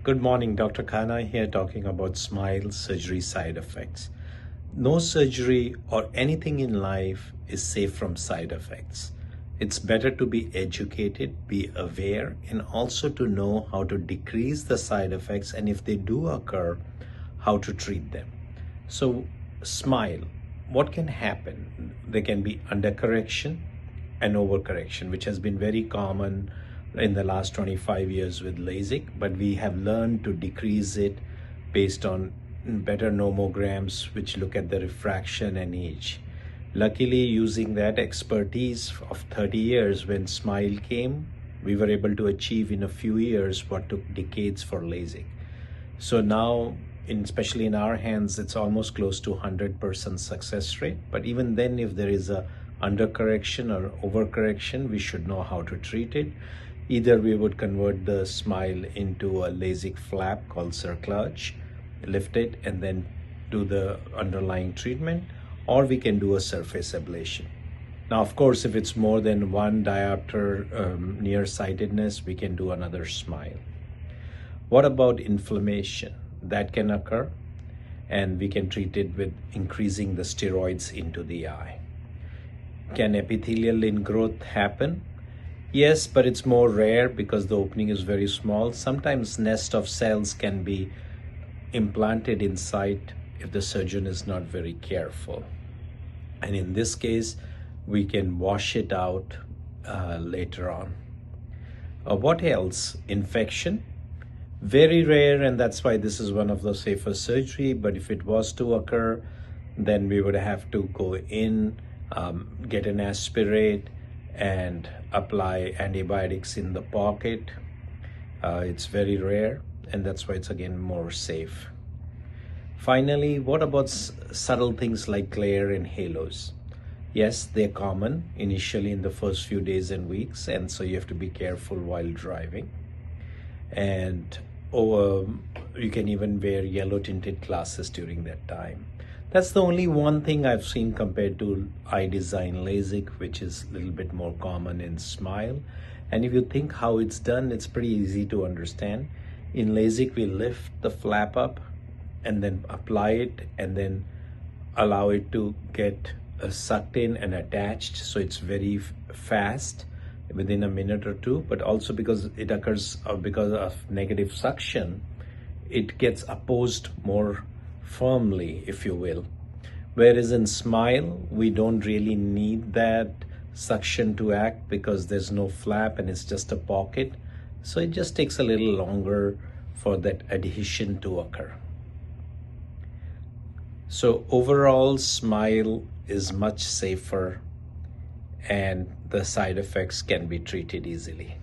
Good morning, Dr. Khanna here talking about smile surgery side effects. No surgery or anything in life is safe from side effects. It's better to be educated, be aware, and also to know how to decrease the side effects, and if they do occur, how to treat them. So, smile. What can happen? There can be undercorrection and overcorrection, which has been very common in the last 25 years with LASIK, but we have learned to decrease it based on better nomograms, which look at the refraction and age. Luckily, using that expertise of 30 years, when SMILE came, we were able to achieve in a few years what took decades for LASIK. So now, especially in our hands, it's almost close to 100% success rate. But even then, if there is a undercorrection or overcorrection, we should know how to treat it. Either we would convert the SMILE into a LASIK flap called Circlage, lift it, and then do the underlying treatment, or we can do a surface ablation. Now, of course, if it's more than one diopter nearsightedness, we can do another SMILE. What about inflammation? That can occur, and we can treat it with increasing the steroids into the eye. Can epithelial ingrowth happen? Yes, but it's more rare because the opening is very small. Sometimes nest of cells can be implanted inside if the surgeon is not very careful. And in this case, we can wash it out later on. What else? Infection. Very rare, and that's why this is one of the safest surgery. But if it was to occur, then we would have to go in, get an aspirate, and apply antibiotics in the pocket. It's very rare, and that's why it's again more safe. Finally, what about subtle things like glare and halos? Yes, they're common initially in the first few days and weeks, and so you have to be careful while driving. And you can even wear yellow tinted glasses during that time. That's the only one thing I've seen compared to eye design LASIK, which is a little bit more common in SMILE. And if you think how it's done, it's pretty easy to understand. In LASIK, we lift the flap up and then apply it and then allow it to get sucked in and attached. So it's very fast within a minute or two, but also because it occurs because of negative suction, it gets opposed more firmly, if you will. Whereas in SMILE, we don't really need that suction to act because there's no flap and it's just a pocket. So it just takes a little longer for that adhesion to occur. So overall, SMILE is much safer and the side effects can be treated easily.